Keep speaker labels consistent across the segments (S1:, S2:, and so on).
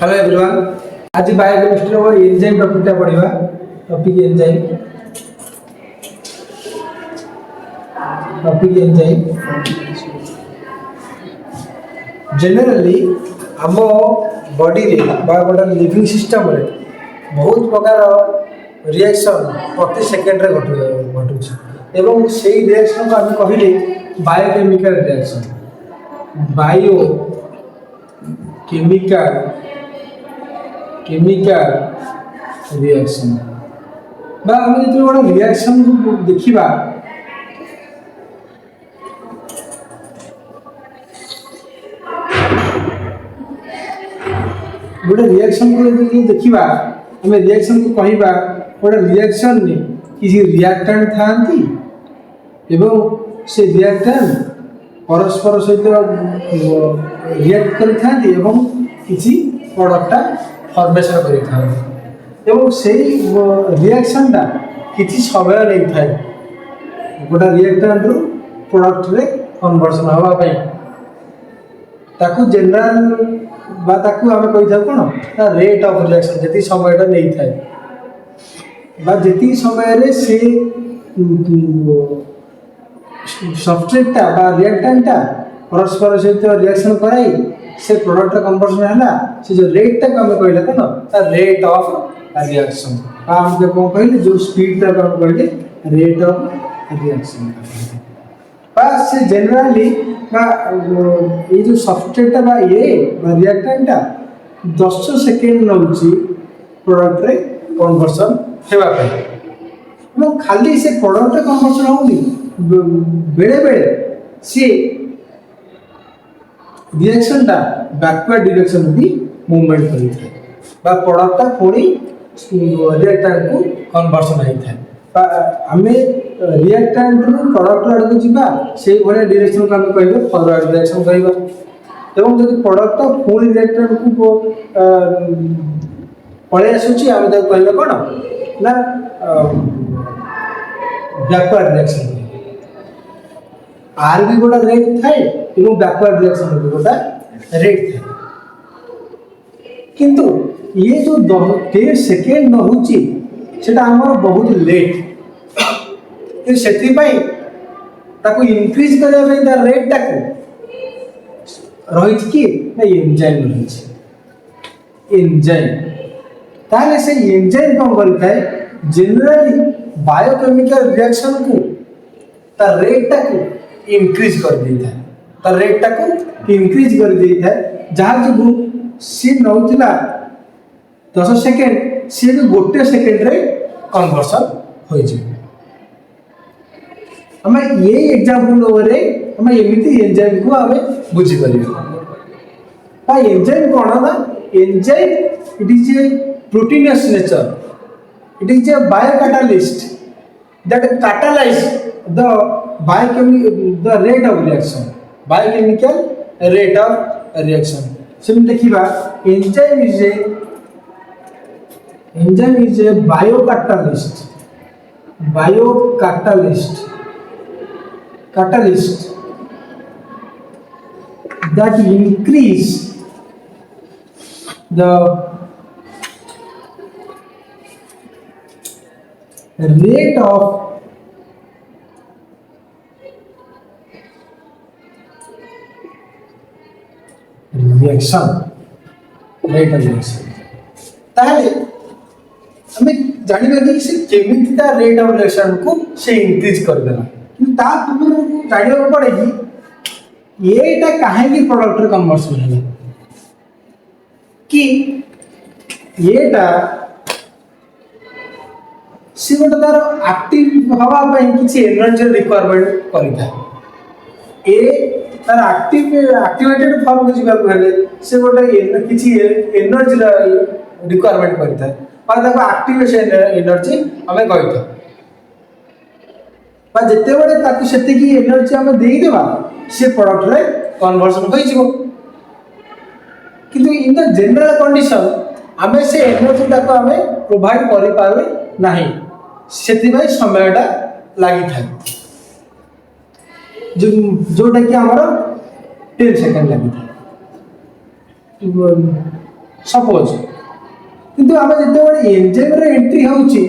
S1: Hello everyone. आज biochemistry और enzyme टॉपिकटा पढ़िबा। Topic enzyme generally आम बॉडी रे बा गोटे लिविंग सिस्टम रे बहुत प्रकार रिएक्शन प्रति सेकेंड रे घटुछि एवं सेही रिएक्शन को आम कहले biochemical reaction. Bio chemical chemical reaction बा आम जो गोटे रिएक्शन को देखा गोटे रिएक्शन को देखा आम रिएक्शन को कहवा गोटे रिएक्शन में किसी रिएक्टेंट थांती एवं से रिएक्टेंट परस्पर सहित रिएक्ट करिथांती एवं किसी प्रोडक्टा फॉर्मेशन करिथांती एवं सेही रिएक्शनटा किसी समय नहीं थाए गोटे रिएक्टेंट रु प्रोडक्ट रे कन्वर्सन हवा पाई ताकू जनरल बा ताकू आमे कहि थाउ कोन ता रेट ऑफ रिएक्शन जति समयटा नहीं थाए बा जति समय रे से सबस्ट्रेटटा बा रिएक्टेंटटा परस्पर सहित रिएक्शन कराई से प्रोडक्ट कन्वर्सन हैला से जो रेटटा को आमे कहले कोन ता रेट ऑफ रिएक्शन बा हम जे कोन कहले जो स्पीड ता हम कहले रेट ऑफ रिएक्शन बा से जनरली बा ये जो सबस्ट्रेटटा बा ये रिएक्टेंटटा 10 सेकेंड नउची प्रोडक्ट रे कन्वर्सन हेबा पे खाली से प्रोडक्ट कन्वर्सन होनी बेले बेले सी रिएक्शन टा बैकवर्ड डायरेक्शन भी मूवमेंट करी था बा प्रोडक्ट टा पूरी रिएक्टेंट को कन्वर्सन होई था बा हमें रिएक्टेंट रो प्रोडक्ट आड़ को जिबा से भले डायरेक्शन को हम कहबे फॉरवर्ड डायरेक्शन कहबा एवं जदि प्रोडक्ट टा पूरी रिएक्टेंट को पळे आसुची हम त कहबे कोन ना बैकवर्ड डायरेक्शन आर भी गोटा रेट थाए एवं बैकवर्ड डायरेक्शन भी गोटा रेट थाए किंतु ये जो 10 सेकेंड न होची सेटा हमर बहुत लेट ये सेति पई ताको इंक्रीज करे पे द रेट टाको रहित कि ना एंजाइम रहित एंजाइम ताले से एंजाइम कोन करथाय जनरली बायोकेमिकल रिएक्शन को ता रेट टाको इंक्रीज कर देता है तो रेट को इंक्रीज कर देता है जहाँ जो सी नौला 10 सेकेंड सी भी गोटे सेकेंड रे कन्वर्सन हो आम ये एग्जांपल रे आम एमती एंजाइम को आम बुझी पार एंजाइम कौन ना enzyme it is a proteinous nature it is a biocatalyst that catalyze the the rate of reaction biochemical rate of reaction so देखिबा enzyme is a biocatalyst catalyst that increase the rate of reaction rate of reaction ताले हमें जानिबा कि से केमितिका rate of reaction को से increase कर देला कि ता पूर्व जानिबा पड़े कि एटा काहे की प्रोडक्ट रे कन्वर्सन है कि एटा सी गोटे तार एक्टिव हवा पई किछि एनर्जी रिक्वायरमेंट करिता ए तार एक्टिवेटेड फॉर्म को जीवा हेले से गोटे किछि एनर्जी रिक्वायरमेंट करता है और ताको एक्टिवेशन एनर्जी हमें कहता बा जते बड़े ताको सेते की एनर्जी हमें देई देबा से प्रोडक्ट रे कन्वर्सन होई जिवो किंतु इन द जनरल कंडीशन हमें से एनर्जी ताको हमें प्रोवाइड करि पावे नाही सेति भाई समयटा लागि थाए जोटा कि हमारा 10 सेकेंड लगी था सपोज किंतु आम जिते एंजाइम एंट्री होउची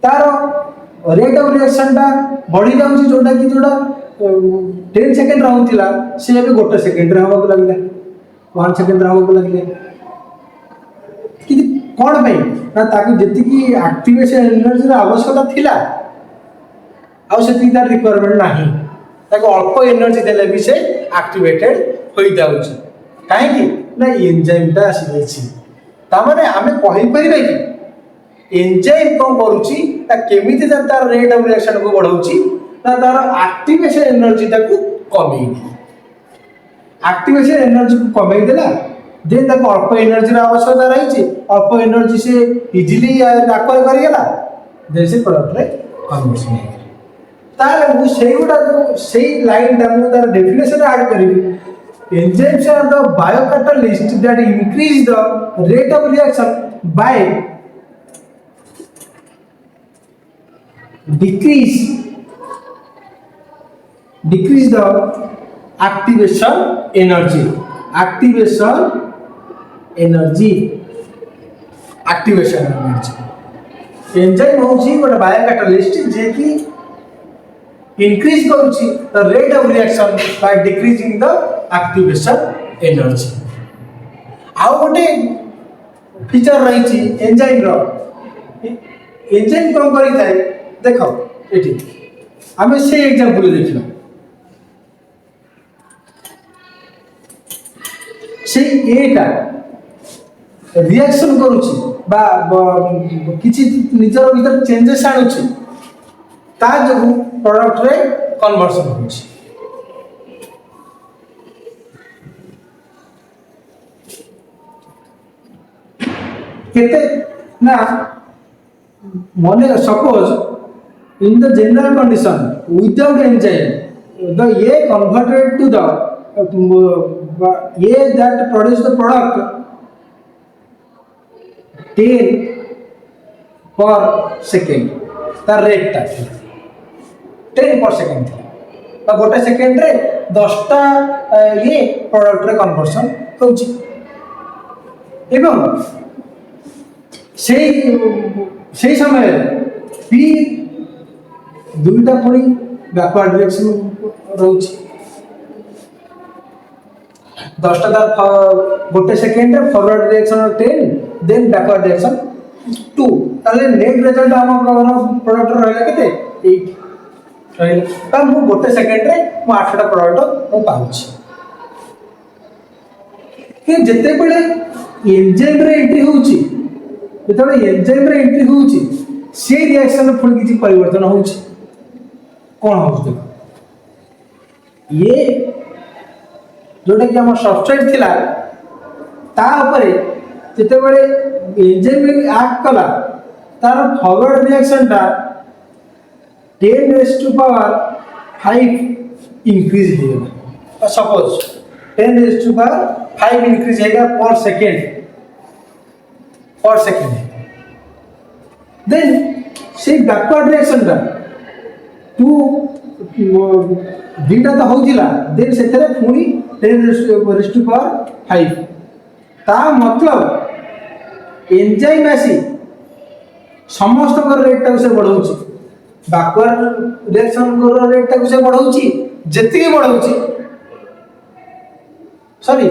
S1: तार रेट ऑफ रिएक्शन टा बढ़ी जाउची जोटा कि जोटा 10 सेकंड रहउतिला से अबे गोटे सेकंड रे होबा लागले 1 सेकंड रे होबा लागले कि कोन भाई ना ताकि जति की एक्टिवेशन एनर्जी रा आवश्यकता थिला आ से तार रिक्वायरमेंट नाही ताको अल्प एनर्जी देले भी से एक्टिवेटेड होई जाउची काहे कि ना एंजाइम टा आसी जाइछि ता माने हमें कहि परिबे कि एंजाइम कोन करूची ता केमिति तार रेट ऑफ रिएक्शन को बढ़ाउची ना तार एक्टिवेशन एनर्जी ताको कमी एक्टिवेशन एनर्जी को कमी देला देन ताको अल्प एनर्जी रा आवश्यकता रही अल्प एनर्जी से इजीली एक्वायर करि गेला देन से प्रोडक्ट रे कन्वर्सन हो ताले मु सेही गुडा जो सेही लाइन दा मु तार डेफिनेशन ऐड करिवि enzymes are the biocatalyst that increase the rate of reaction by decrease the activation energy enzyme होची गोटे बायोकैटालिस्ट जे कि इंक्रीज करूची the rate of reaction by decreasing the activation energy आउ गोटे फीचर रही एंजाइम रो enzyme कौन करी थाए देखो एठी हमें से एग्जांपल देखिला से एटा रिएक्शन करूची बा किछि निजर भीतर चेंजेस आनुची ता जो प्रोडक्ट रे कन्वर्सन होची केते ना मने suppose in the general condition without enzyme the A converted to the A that produce the product 10 per second तार रेट टा 10 per second था गोटे सेकेंड रे 10 टा ये प्रोडक्ट रे कन्वर्सन होची एवं सेही समय पी दुईटा पुणी बैकवर्ड रिएक्शन रोची 10 टा गोटे सेकेंड रे forward reaction 10 then backward reaction 2 ताले नेट रिजल्ट हम प्रोडक्ट रहले केते 8 रहले त मु गोटे सेकेंड रे मु 8 टा प्रोडक्ट मु पाउची कि जते बेले एंजाइम रे एंट्री होची जते एंजाइम रे एंट्री होची से रिएक्शन पुणी किछि परिवर्तन होची कौन हो ये जोटा कि हम सबस्ट्रेट थिला ता ऊपर जिते बड़े एंजाइम एक्ट कला तार फॉरवर्ड रिएक्शन टा 10 रेज़ टू पावर 5 इंक्रीज हो गया suppose 10 raise to power 5 increase होगा पर सेकेंड देन से बैकवर्ड रिएक्शन टा टू दुईटा तो होजिला देन सेतरे पुनी 10 रेज़ टू पावर 5 ता मतलब एंजाइम आसी समस्त रेट टा से बढ़ाउची बैकवर्ड रिएक्शन को रेट टा से बढ़ाउची जति बढ़ाउची सॉरी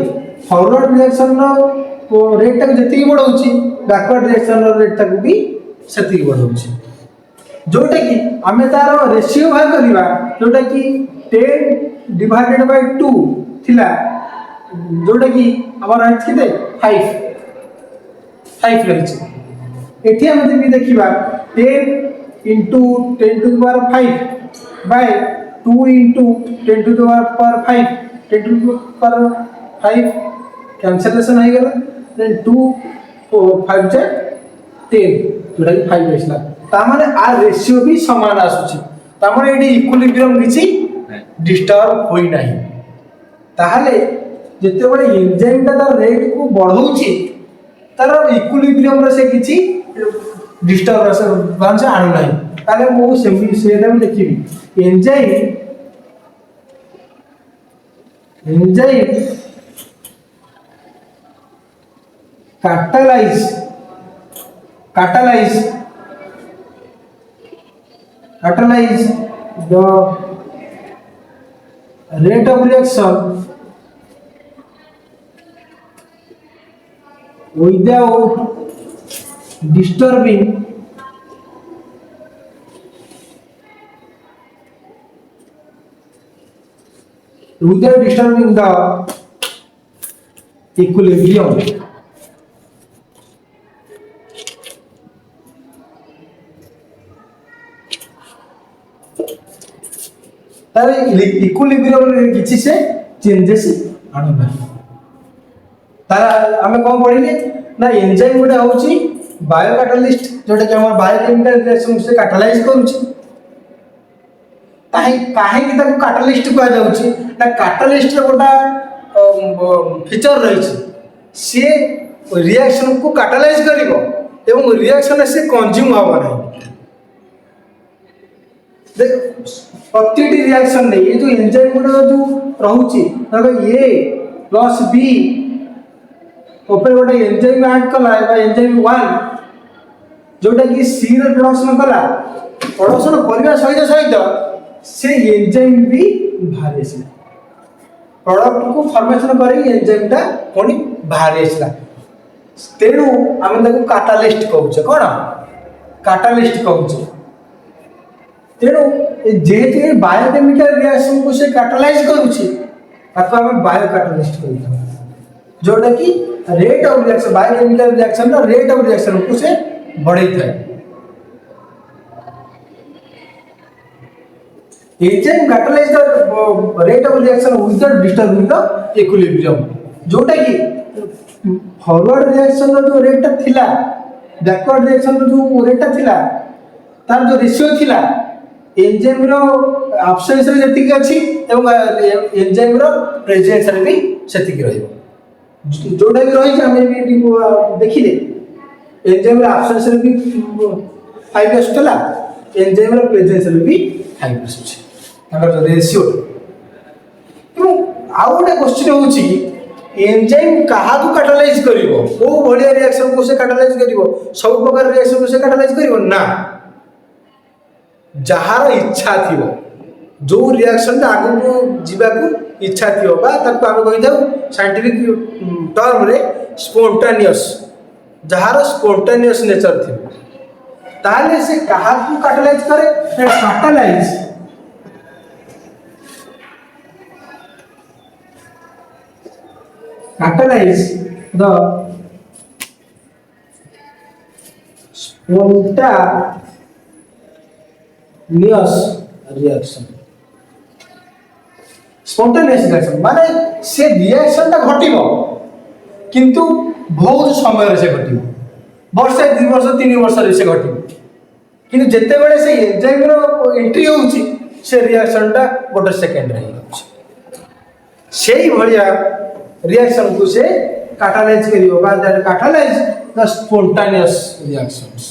S1: फॉरवर्ड रिएक्शन रो रेट टा जति बढ़ाउची बैकवर्ड रिएक्शन रो रेट टा भी सेति बढ़ाउची जोटा कि आमे तार रेशियो भाग करिवा जोटा कि 10 डिवाइडेड बाय 2 थिला जोटा कि हमर आइछ केते 5 रहिछ एठी हम जदि देखिबा 10 into 10 to the power 5 by 2 into 10 to the power 5 10 to the power 5 cancellation हो गला देन 2 5 जा 10 जोटा कि 5 आइसला ता माने आ रेशियो भी समान आसुची ता माने एडी इक्विलिब्रियम किछि डिस्टर्ब होई नाही ताहाले जते बडे एंजाइम ता रेट को बढ़ौची तार इक्विलिब्रियम रे से किछि डिस्टर्ब से बांचे आनु नाही ताले मो सेटा भी देखिबी enzyme catalyze catalyze catalyze the rate of reaction without disturbing the equilibrium. तारे इक्विलिब्रियम किछि से चेंजेस आनुना तारा आमे कोन पढिले ना एंजाइम गोटे होची बायो कैटालिस्ट जोटा कि हमर बायोकेमिकल रिएक्शन से कैटालाइज करूची ताही काहे कि ताको कैटालिस्ट कहै जाउची ना कैटालिस्ट रे गोटा फीचर रही सी रिएक्शन को कैटालाइज करिवो एवं रिएक्शन से कंज्यूम हबो नहीं देख प्रति रिएक्शन नहीं ये जो एंजाइम गुडा जो रहउची ए प्लस बी ऊपर गोटे एंजाइम ऐड कला एंजाइम 1 जोटा कि सी रे प्रोडक्शन कला प्रोडक्शन करबा सहित से एंजाइम भी बाहर आसी प्रोडक्ट को फॉर्मेशन करी एंजाइम टा कोनी बाहर आसला तेणु आम ताको कैटालिस्ट कहूचे कौन कैटालिस्ट कहूचे तेणु जेहेतु बायोकेमिकल रिएक्शन को से कैटालाइज करूची ताको आम बायो कैटालिस्ट कहूचे जोटा कि rate of reaction biochemical reaction रो रेट ऑफ रिएक्शन को से बढ़ाई थाए enzyme catalyze the rate of reaction without disturbing the equilibrium जोटा कि फॉरवर्ड रिएक्शन रो जो रेट थिला बैकवर्ड रिएक्शन रो जो रेट थिला तार जो रेशियो थिला एंजाइम रो एब्सेंस रे जति कि अछि एवं एंजाइम रो प्रेजेंस रे भी सेति कि रहइबो जोटा कि रहि हम भी देखिले एंजाइम रो एब्सेंस रे भी 5 आस्तला एंजाइम रो प्रेजेंस रे भी 5 आछी तार जो रेशियो तो आ गोटे क्वेश्चन होछि एंजाइम कहा को कैटालाइज करिवो को बढ़िया रिएक्शन को से कैटालाइज करिवो सब प्रकार रिएक्शन को से कैटालाइज करिवो ना जहार इच्छा थिवो जो रिएक्शन आगु को जीवा को इच्छा थिवो बा ताको हम कहि दाउ साइंटिफिक टर्म रे स्पोंटेनियस जहार स्पोंटेनियस नेचर थिवो ताले से कहा को कैटालाइज करे catalyze the spontaneous reaction माने से रिएक्शन ता घटिबो किंतु बहुत समय रे से घटिबो वर्षे 2 वर्ष 3 वर्ष रे से घटिबो किंतु जते बेले से एंजाइम रो एंट्री होउची से रिएक्शन ता गोटे सेकंड रे होउची सेही भलिया रिएक्शन को से कैटालाइज करियो बा that catalyse the spontaneous reactions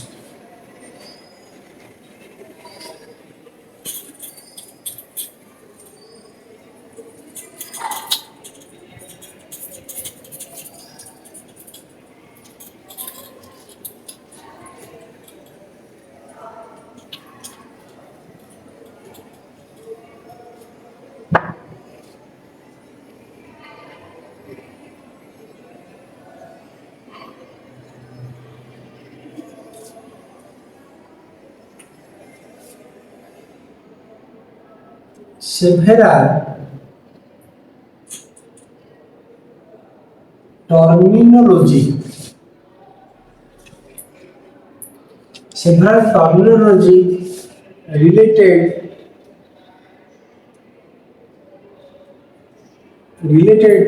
S1: several terminology related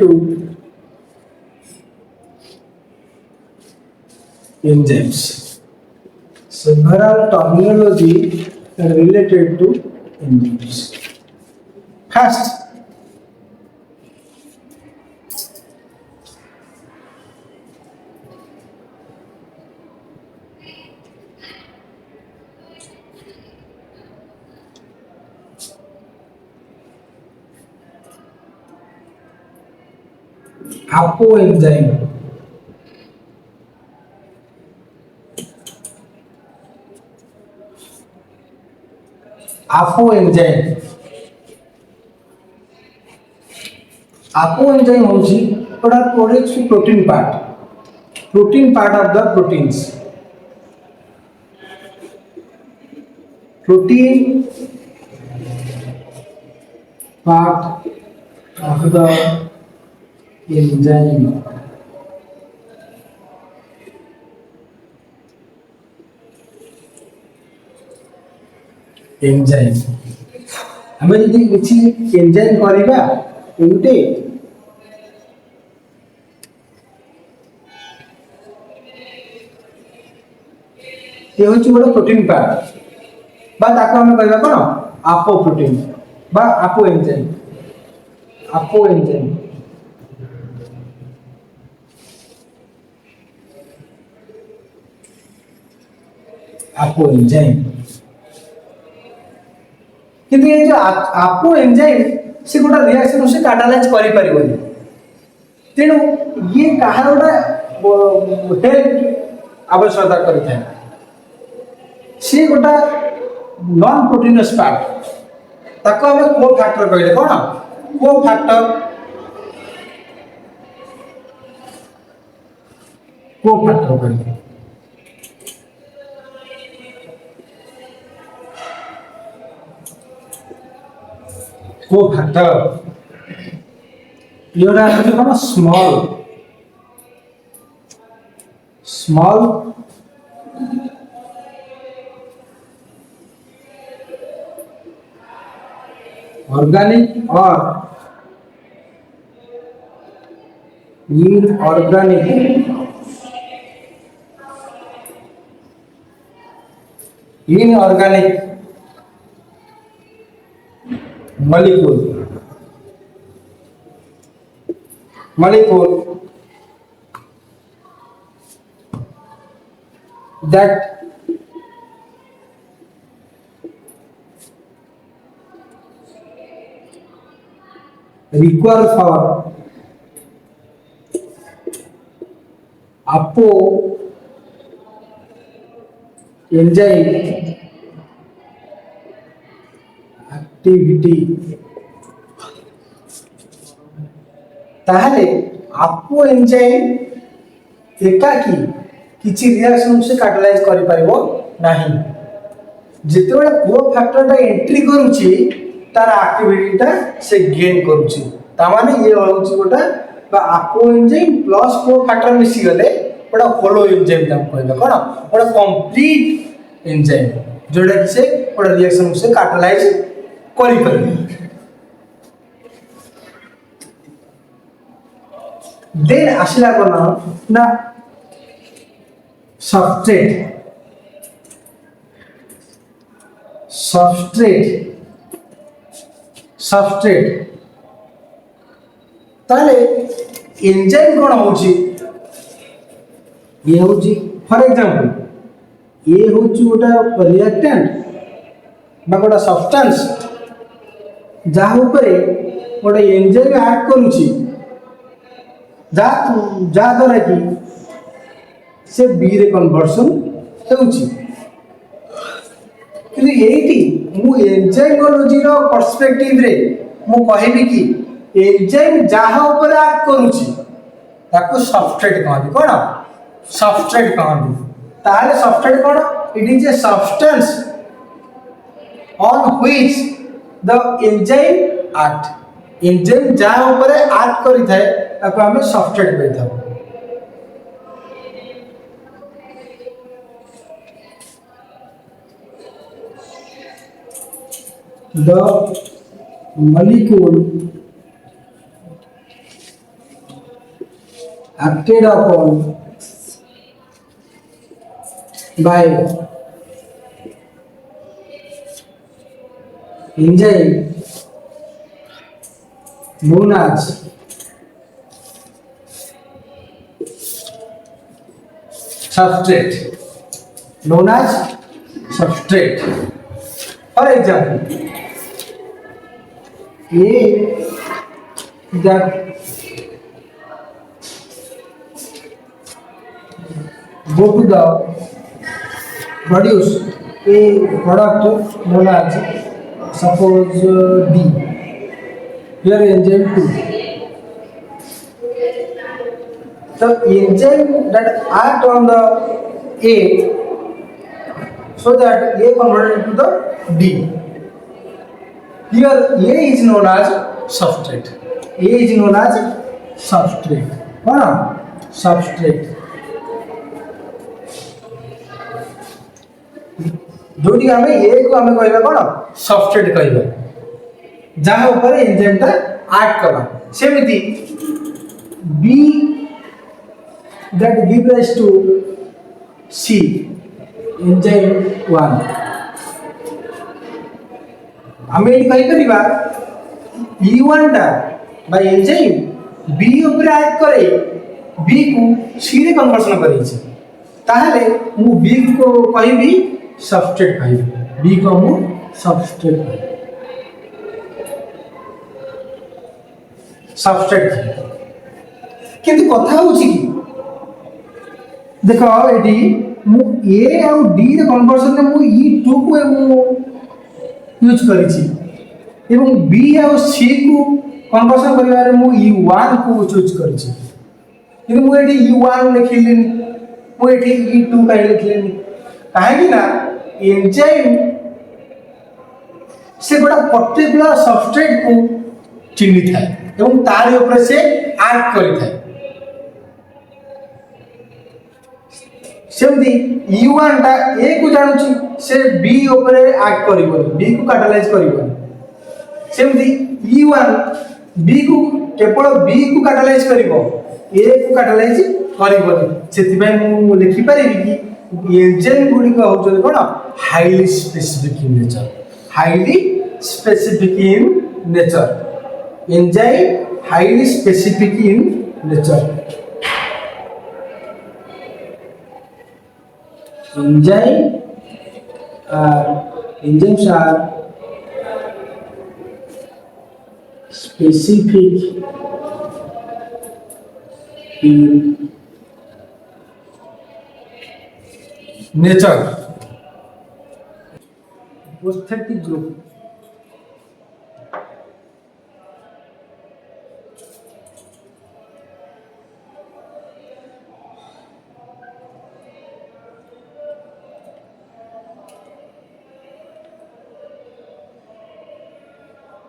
S1: to enzymes several terminology related to enzymes First, apoenzyme apo enzyme apo enzyme होची products protein part of the protein part of the enzyme हमें यदि किसी enzyme करबा एंटे ये होची बड़ा protein part बा ताको हमें कहबा कोन आपो प्रोटीन बा आपो एंजाइम आपो एंजाइम किंतु ये जो आपो एंजाइम से गोटा रिएक्शन से कैटालाइज करि परिबनी तेणु ये कहार गोटा हेल्प आवश्यकता करिଥାଏ से गोटा नॉन प्रोटीनस पार्ट ताको हमें को फैक्टर कहले कोन को फैक्टर कहले को फैक्टर योरा है कोन स्मॉल ऑर्गेनिक और inorganic molecule that require for apo enzyme activity ताहले आपो एंजाइम एकाकी किछि रिएक्शन से कैटालाइज करि परिबो नाही जेते बेला को फैक्टर ता एंट्री करूची तार एक्टिविटी से गेन करूची ता माने ये होउची गोटा बा आपो एंजाइम प्लस को फैक्टर मिसी गले बड़ा होलो एंजाइम ता कहबे कोन बड़ा कंप्लीट एंजाइम जोडा कि से बड़ा रिएक्शन से कैटालाइज करि परिबो देन आशिला कोन ना सबस्ट्रेट ताले एंजाइम कोन होची ये होची फॉर एग्जांपल ये होची गोटा रिएक्टेंट बा गोटा सब्सटेंस जा ऊपर गोटा एंजाइम ऐड करूची जा द्वारा कि से बी रे कन्वर्सन होउची कि एटी मु एंजाइमोलॉजी रो पर्सपेक्टिव रे मु कहबी कि एंजाइम जाहा ऊपर एक्ट करूची ताको सबस्ट्रेट कहबी कोन सबस्ट्रेट कहबी ताले substrate cone it is a substance on which the enzyme act enzyme जाहा ऊपर एक्ट करि थाए ताको हमें सबस्ट्रेट कहै था the molecule acted upon by enzyme known as substrate for example A that go to the produce a product known as suppose D. Here enzyme 2. The enzyme that act on the A, so that A converted to the D. Here A is known as substrate. A is known as substrate. कौन? Substrate. जोटी आम ए को आम कह कौन substrate कह जहाँ ऊपर एंजाइमटा act कला सेमती B that give rise to C enzyme 1 आम ये कहीपर E1 टा बाय एंजाइम बी ऊपर एक्ट करे बी को सी रे कन्वर्सन करेछि ताहले मु बी को कहबी सबस्ट्रेट कहबी बी को मु सबस्ट्रेट कहबी सबस्ट्रेट किंतु कथा होछि कि देखो एटी मु ए और डी रे कन्वर्सन में मु E2 को मु यूज करिछि एवं बी और सी को कन्वर्सन करिवारे मु E1 को चूज करिछि किंतु मु एटी E1 लिखिलिनी मु एटी E2 काहे लिखिलिनी काहे ना एंजाइम से गोटा पर्टिकुलर सबस्ट्रेट को चिन्हि थाए एवं तार ऊपर से एक्ट करि थाए सेमती E1 टा ए को जानुची से बी ऊपर एक्ट करिवनी बी को कैटालाइज करिवनी सेमती E1 बी को केवल बी को कैटालाइज करिवो ए को कैटालाइज करिवनी सेति भाई मु लिखि परिबी कि एंजाइम गुडी का होचो कोन highly specific in nature highly specific in nature enzyme highly specific in nature enzymes are specific in nature. Prosthetic group.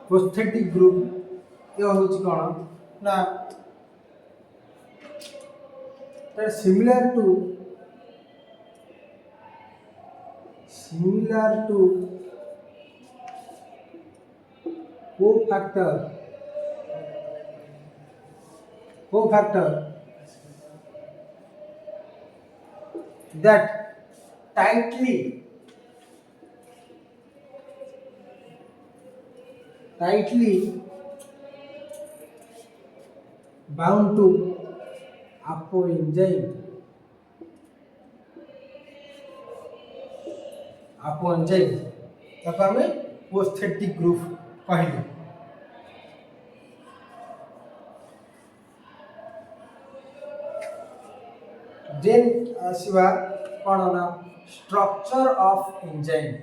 S1: Prosthetic group ये होची कौन ना that is similar to cofactor that tightly bound to apoenzyme ताको हमें prosthetic group कहले then आसीबा कोन ना structure of enzyme